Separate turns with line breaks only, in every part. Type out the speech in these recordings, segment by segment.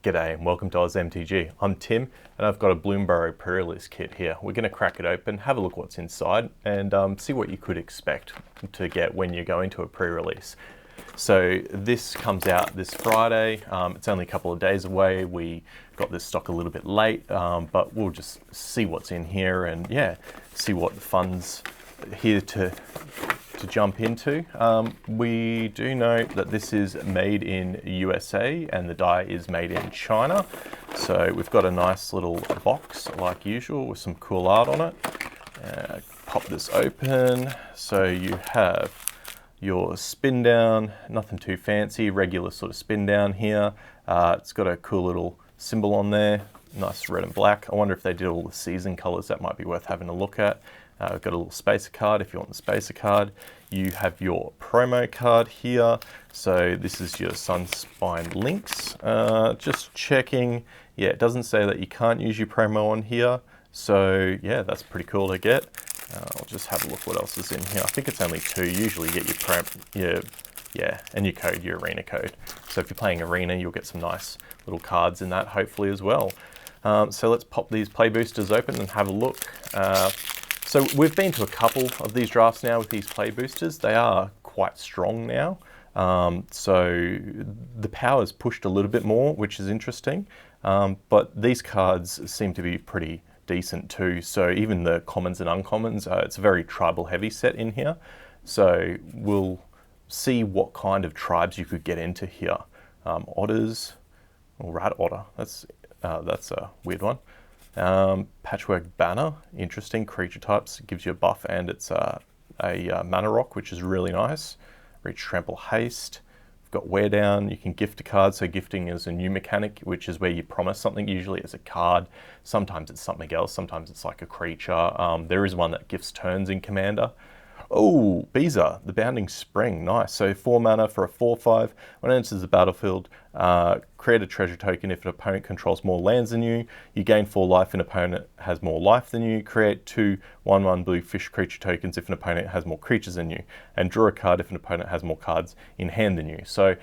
G'day and welcome to Oz MTG. I'm Tim and I've got a Bloomburrow Prerelease kit here. We're going to crack it open, have a look what's inside and see what you could expect to get when you go into a pre-release. So this comes out this Friday. It's only a couple of days away. We got this stock a little bit late, but we'll just see what's in here and yeah, see what the fun's here to jump into. We do note that this is made in USA and the die is made in China. So we've got a nice little box like usual with some cool art on it. Pop this open. So you have your spin down, nothing too fancy, regular sort of spin down here. It's got a cool little symbol on there, nice red and black. I wonder if they did all the season colors. That might be worth having a look at. We've got a little spacer card if you want the spacer card. You have your promo card here. So this is your Sunspine links. Just checking. Yeah, it doesn't say that you can't use your promo on here. So yeah, that's pretty cool to get. I'll just have a look what else is in here. I think it's only 2. You usually get and your code, your arena code. So if you're playing arena, you'll get some nice little cards in that hopefully as well. So let's pop these play boosters open and have a look. So we've been to a couple of these drafts now with these play boosters. They are quite strong now. So the power's pushed a little bit more, which is interesting. But these cards seem to be pretty decent too. So even the commons and uncommons, it's a very tribal heavy set in here. So we'll see what kind of tribes you could get into here. Otters, or rat otter, that's a weird one. Patchwork Banner, interesting. Creature types, gives you a buff and it's a mana rock, which is really nice. Reach, Trample, Haste. We've got Wear Down, you can gift a card. So gifting is a new mechanic, which is where you promise something, usually as a card. Sometimes it's something else, sometimes it's like a creature. There is one that gifts turns in Commander. Oh, Beezer, the Bounding Spring, nice. So 4 mana for a 4/5. When it enters the battlefield, create a treasure token if an opponent controls more lands than you. You gain 4 life if an opponent has more life than you. Create 2 1/1 blue fish creature tokens if an opponent has more creatures than you. And draw a card if an opponent has more cards in hand than you. So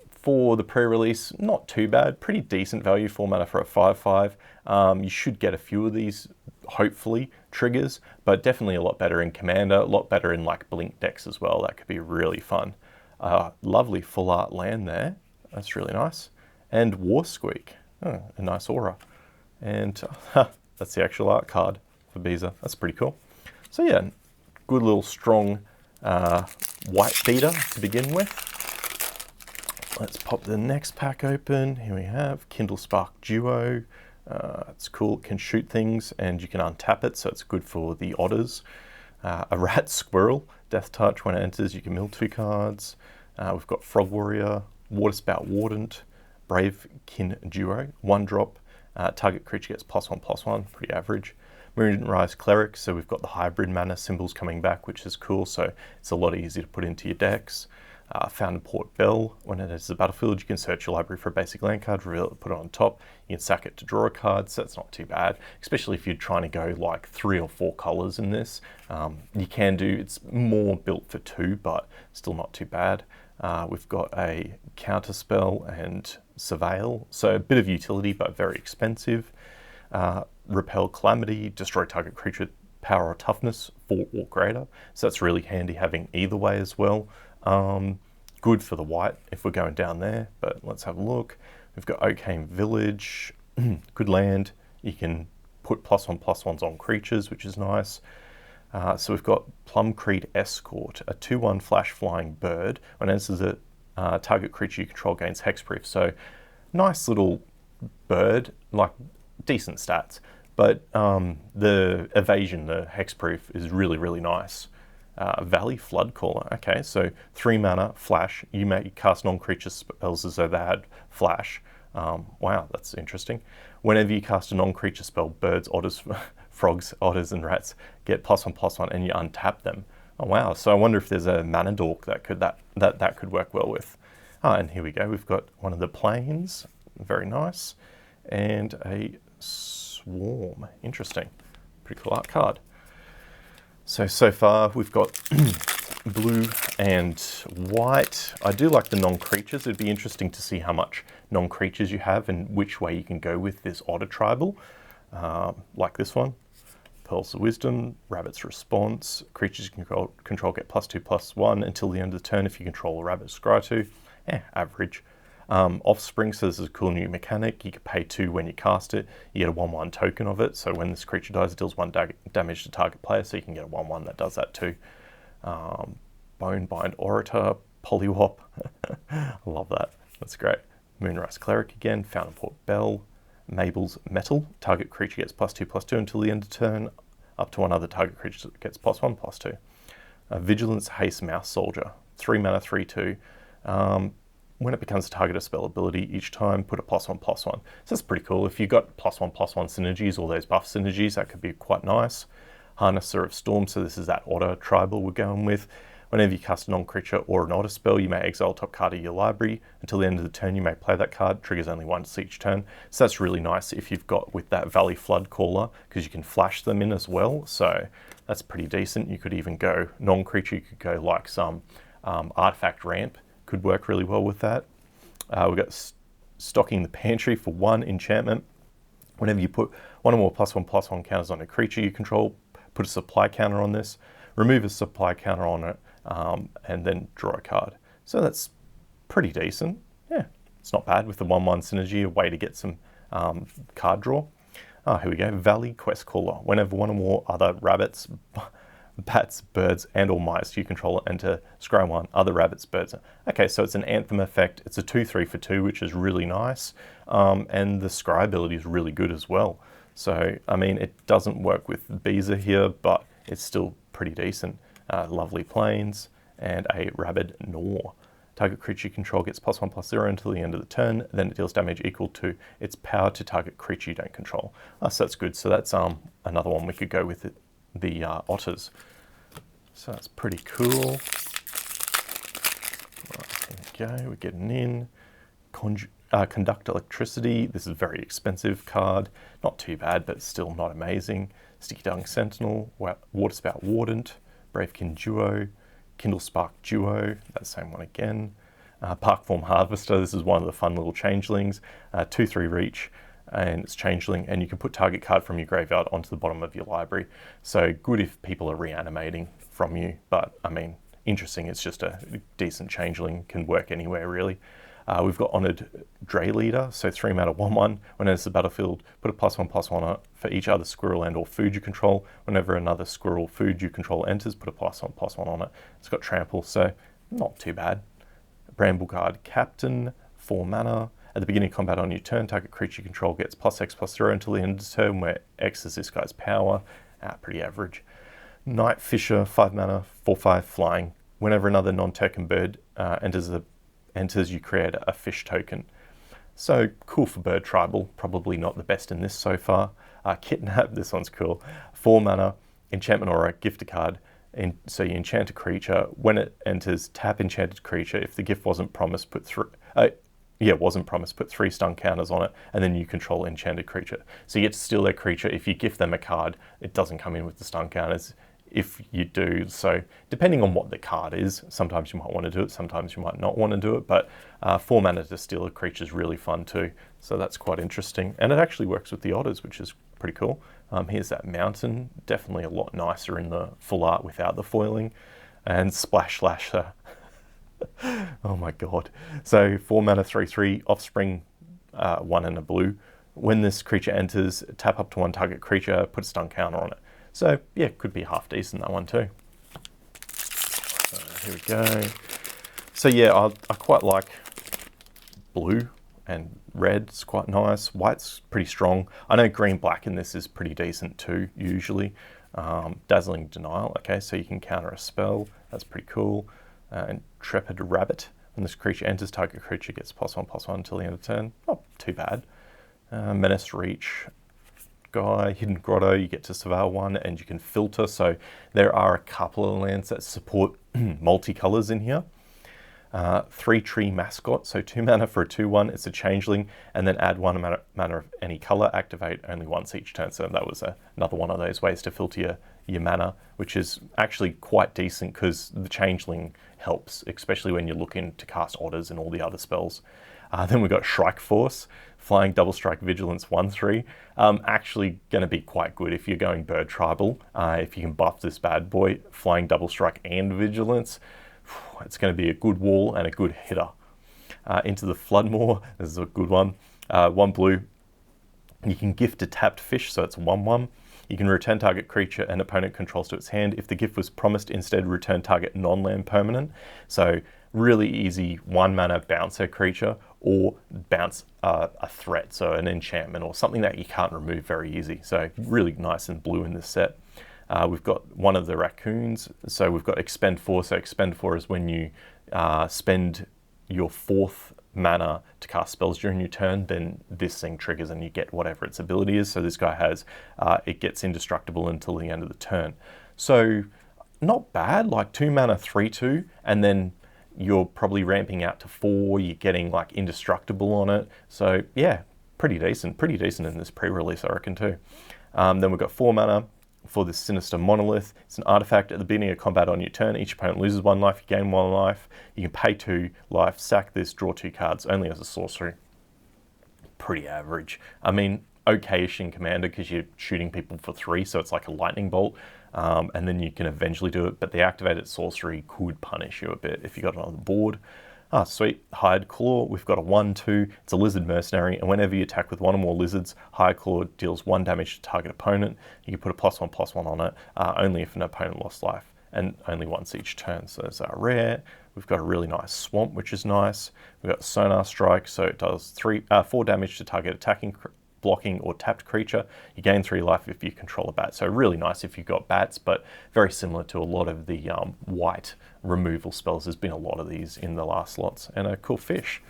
for the pre-release, not too bad. Pretty decent value, 4 mana for a 5/5. You should get a few of these, hopefully, triggers, but definitely a lot better in Commander, a lot better in like Blink decks as well. That could be really fun. Lovely full art land there. That's really nice. And War Squeak, a nice aura. And that's the actual art card for Beezer. That's pretty cool. So yeah, good little strong white beater to begin with. Let's pop the next pack open. Here we have Kindle Spark Duo. It's cool, it can shoot things and you can untap it, so it's good for the otters. A Rat Squirrel, Death Touch, when it enters you can mill 2 cards. We've got Frog Warrior, Waterspout Wardent, Brave Kin Duo, 1-drop, target creature gets +1/+1, pretty average. Moonrise Cleric, so we've got the hybrid mana symbols coming back, which is cool, so it's a lot easier to put into your decks. Fountain Port Bell, when it enters the battlefield, you can search your library for a basic land card, reveal it, put it on top. You can sack it to draw a card, so that's not too bad, especially if you're trying to go like 3 or 4 colors in this. You can do, it's more built for 2, but still not too bad. We've got a Counter Spell and Surveil, so a bit of utility, but very expensive. Repel Calamity, destroy target creature with power or toughness 4 or greater, so that's really handy having either way as well. Good for the white if we're going down there, but let's have a look. We've got Oakhaven Village, good land. You can put +1/+1s on creatures, which is nice. So we've got Plumcreed Escort, a 2/1 flash flying bird. When it enters a target creature you control gains hexproof. So nice little bird, like decent stats, but the evasion, the hexproof is really, really nice. Valley Floodcaller, okay, so 3 mana, flash, you may cast non-creature spells as though they had flash. Wow, that's interesting. Whenever you cast a non-creature spell, birds, otters, frogs, otters and rats get +1/+1 and you untap them. Oh wow, so I wonder if there's a mana dork that could work well with. And here we go, we've got one of the planes, very nice, and a swarm, interesting, pretty cool art card. So far we've got blue and white. I do like the non-creatures. It'd be interesting to see how much non-creatures you have and which way you can go with this otter tribal, like this one. Pearls of Wisdom, Rabbit's Response, creatures you control get +2/+1 until the end of the turn if you control a rabbit scry 2. Average. Offspring, so this is a cool new mechanic. You can pay 2 when you cast it. You get a 1/1 token of it, so when this creature dies, it deals 1 damage to target player, so you can get a 1/1 that does that too. Bonebind Orator, Polywop. I love that. That's great. Moonrise Cleric again, Fountainport Bell, Mabel's Metal. Target creature gets +2/+2 until the end of turn. Up to one other target creature gets +1/+2. Vigilance Haste Mouse Soldier, 3 mana, 3/2. When it becomes a target of spell ability, each time put a +1/+1. So that's pretty cool. If you've got +1/+1 synergies, all those buff synergies, that could be quite nice. Harnesser of Storm, so this is that otter tribal we're going with. Whenever you cast a non-creature or an otter spell, you may exile top card of your library. Until the end of the turn, you may play that card. Triggers only once each turn. So that's really nice if you've got with that Valley Flood Caller, because you can flash them in as well. So that's pretty decent. You could even go non-creature. You could go like some Artifact Ramp. Could work really well with that. We've got Stocking the Pantry for 1 enchantment. Whenever you put 1 or more +1/+1 counters on a creature you control, put a supply counter on this, remove a supply counter on it, and then draw a card. So that's pretty decent. Yeah, it's not bad with the 1/1 synergy, a way to get some card draw. Here we go, Valley Quest Caller. Whenever 1 or more other rabbits, bats, birds, and or mice you control enter scry 1, other rabbits, birds. Okay, so it's an Anthem effect. It's a 2/3 for 2, which is really nice. And the scry ability is really good as well. So, I mean, it doesn't work with Beezer here, but it's still pretty decent. Lovely Plains, and a Rabid Gnaw. Target creature you control gets +1/+0 until the end of the turn, then it deals damage equal to its power to target creature you don't control. So that's good. So that's another one we could go with the otters. So that's pretty cool. Right, there we go, we're getting in. Conduct Electricity, this is a very expensive card. Not too bad, but still not amazing. Sticky Dung Sentinel, Waterspout Wardent, Bravekin Duo, Kindle Spark Duo, that same one again. Parkform Harvester, this is one of the fun little changelings. 2/3 reach, and it's changeling, and you can put target card from your graveyard onto the bottom of your library. So good if people are reanimating from you, but I mean, interesting, it's just a decent changeling, can work anywhere really. We've got Honored Dray Leader, so 3 mana 1/1. When it enters the battlefield, put a +1/+1 on it for each other squirrel and or food you control. Whenever another squirrel food you control enters, put a +1/+1 on it. It's got trample, so not too bad. Brambleguard Captain, 4 mana. At the beginning of combat on your turn, target creature you control gets +X/+0 until the end of the turn, where X is this guy's power. Pretty average. Night Fisher, 5 mana, 4/5 flying. Whenever another non-token bird enters, you create a fish token. So cool for bird tribal, probably not the best in this so far. Kidnap, this one's cool. 4 mana, enchantment aura, gift a card. So you enchant a creature. When it enters, tap enchanted creature. If the gift wasn't promised, put 3 stun counters on it, and then you control enchanted creature. So you get to steal their creature. If you gift them a card, it doesn't come in with the stun counters. If you do, so depending on what the card is, sometimes you might want to do it, sometimes you might not want to do it, but 4 mana to steal a creature is really fun too, so that's quite interesting. And it actually works with the otters, which is pretty cool. Here's that mountain, definitely a lot nicer in the full art without the foiling. And Splash Slasher, oh my god. So 4 mana 3/3, Offspring, 1 and a blue. When this creature enters, tap up to 1 target creature, put a stun counter on it. So yeah, could be half decent, that one too. Here we go. So yeah, I quite like blue and red, it's quite nice. White's pretty strong. I know green black in this is pretty decent too, usually. Dazzling Denial, okay, so you can counter a spell, that's pretty cool. Intrepid Rabbit, when this creature enters, target creature gets +1/+1 until the end of the turn. Not too bad. Menace Reach guy, Hidden Grotto, you get to surveil 1 and you can filter, so there are a couple of lands that support multicolors in here. 3 Tree Mascot, so 2 mana for a 2/1, it's a changeling, and then add 1 mana of any color, activate only once each turn. So that was another one of those ways to filter your mana, which is actually quite decent because the changeling helps, especially when you're looking to cast otters and all the other spells. Then we've got Shrike Force, flying double strike vigilance 1/3. Actually going to be quite good if you're going bird tribal. If you can buff this bad boy, flying double strike and vigilance, it's going to be a good wall and a good hitter. Into the Floodmoor, this is a good one. 1 blue, you can gift a tapped fish, so it's 1/1. You can return target creature an opponent controls to its hand. If the gift was promised, instead return target non-land permanent. So really easy 1 mana bouncer creature, or bounce a threat, so an enchantment or something that you can't remove very easy. So really nice and blue in this set. We've got one of the raccoons, so we've got expend 4. So expend 4 is when you spend your 4th mana to cast spells during your turn, then this thing triggers and you get whatever its ability is. So this guy has, it gets indestructible until the end of the turn. So not bad, like 2 mana 3/2, and then you're probably ramping out to 4, you're getting like indestructible on it. So yeah, pretty decent in this pre-release, I reckon too. Then we've got 4 mana for this Sinister Monolith. It's an artifact. At the beginning of combat on your turn, each opponent loses 1 life, you gain 1 life. You can pay 2 life, sack this, draw 2 cards, only as a sorcery. Pretty average. I mean, okay-ish in Commander because you're shooting people for 3, so it's like a lightning bolt. And then you can eventually do it, but the activated sorcery could punish you a bit if you got it on the board. Ah, sweet. Hired Claw, we've got a 1/2. It's a lizard mercenary, and whenever you attack with 1 or more lizards, Hired Claw deals 1 damage to target opponent. You can put a +1/+1 on it, only if an opponent lost life, and only once each turn. So there's our rare. We've got a really nice Swamp, which is nice. We've got Sonar Strike, so it does 4 damage to target attacking, blocking, or tapped creature. You gain 3 life if you control a bat. So really nice if you've got bats, but very similar to a lot of the white removal spells. There's been a lot of these in the last lots, and a cool fish.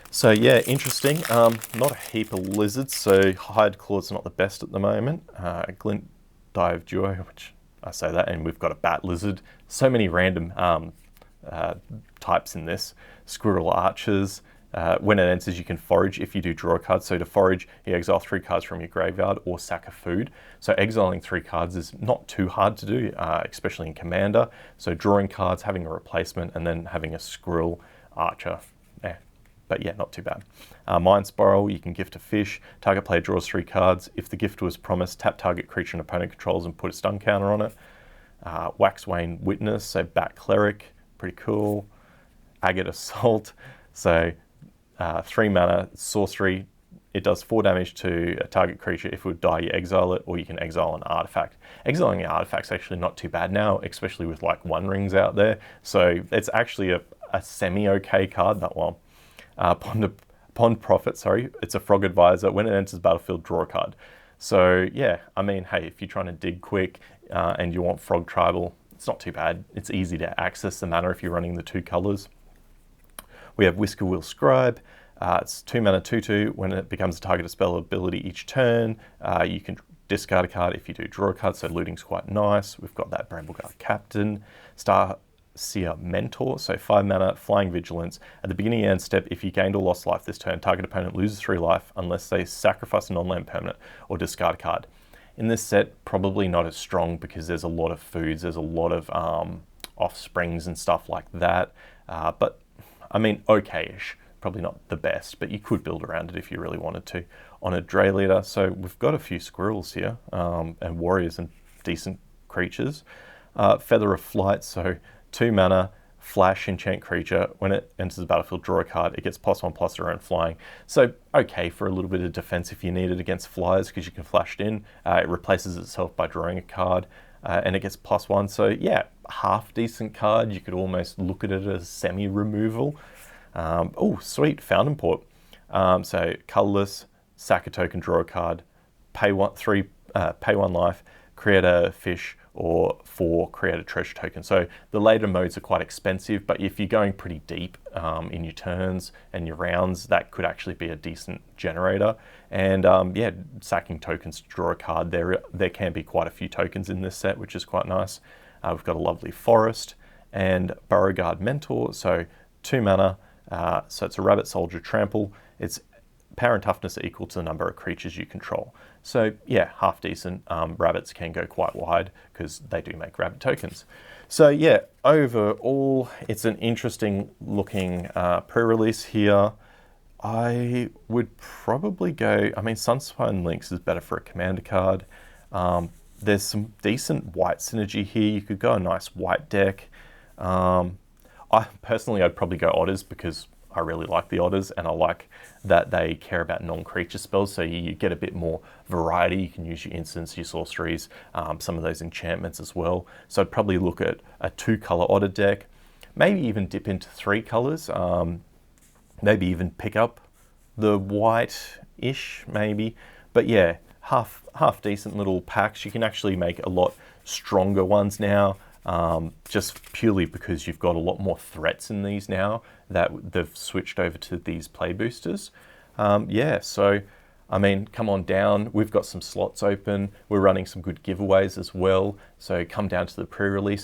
So yeah, interesting. Not a heap of lizards, so Hired Claw's not the best at the moment. Glint Dive Duo, which I say that, and we've got a bat lizard. So many random types in this. Squirrel Archers. When it enters, you can forage if you do draw a card. So to forage, you exile 3 cards from your graveyard or sack a food. So exiling 3 cards is not too hard to do, especially in Commander. So drawing cards, having a replacement, and then having a Squirrel Archer. But yeah, not too bad. Mind Spiral, you can gift a fish. Target player draws 3 cards. If the gift was promised, tap target creature an opponent controls and put a stun counter on it. Waxwane Witness, so Bat Cleric, pretty cool. Agate Assault, so 3 mana, sorcery. It does 4 damage to a target creature. If it would die, you exile it, or you can exile an artifact. Exiling the artifact's actually not too bad now, especially with like One Rings out there. So it's actually a semi-okay card, that one. Pond Prophet, sorry, it's a Frog Advisor. When it enters the battlefield, draw a card. So yeah, I mean, hey, if you're trying to dig quick and you want Frog Tribal, it's not too bad. It's easy to access the mana if you're running the 2 colors. We have Whisker Will Scribe. It's 2 mana 2/2. When it becomes a target spell ability each turn, you can discard a card if you do draw a card, so looting's quite nice. We've got that Brambleguard Captain. Starseer Mentor, so 5 mana, Flying Vigilance. At the beginning of end step, if you gained or lost life this turn, target opponent loses 3 life unless they sacrifice a non-land permanent or discard a card. In this set, probably not as strong because there's a lot of foods, there's a lot of offsprings and stuff like that. But I mean, okay-ish. Probably not the best, but you could build around it if you really wanted to. On a Dray Leader, so we've got a few squirrels here, and warriors and decent creatures. Feather of Flight, so 2 mana, flash enchant creature. When it enters the battlefield, draw a card. It gets +1/+0 and flying. So okay for a little bit of defense if you need it against flyers because you can flash it in. It replaces itself by drawing a card, and it gets +1. So yeah, half decent card. You could almost look at it as semi-removal. Oh, sweet, Fountain Port. So colorless, sack a token, draw a card, pay 1 life, create a fish, or 4, create a treasure token. So the later modes are quite expensive, but if you're going pretty deep in your turns and your rounds, that could actually be a decent generator. And yeah, sacking tokens to draw a card, there can be quite a few tokens in this set, which is quite nice. We've got a lovely Forest and Beauregard Mentor, so 2 mana, so it's a Rabbit Soldier Trample. Its power and toughness are equal to the number of creatures you control. So yeah, half decent. Rabbits can go quite wide because they do make rabbit tokens. So yeah, overall, it's an interesting looking pre-release here. I would probably go, I mean, Sunspine Links is better for a commander card. There's some decent white synergy here. You could go a nice white deck. I'd probably go Otters because I really like the Otters, and I like that they care about non-creature spells, so you get a bit more variety. You can use your instants, your sorceries, some of those enchantments as well. So I'd probably look at a 2-color Otter deck, maybe even dip into 3 colors, maybe even pick up the white-ish, maybe. But yeah, half decent little packs. You can actually make a lot stronger ones now, just purely because you've got a lot more threats in these now that they've switched over to these play boosters. Yeah, so I mean, come on down. We've got some slots open. We're running some good giveaways as well. So come down to the pre-release.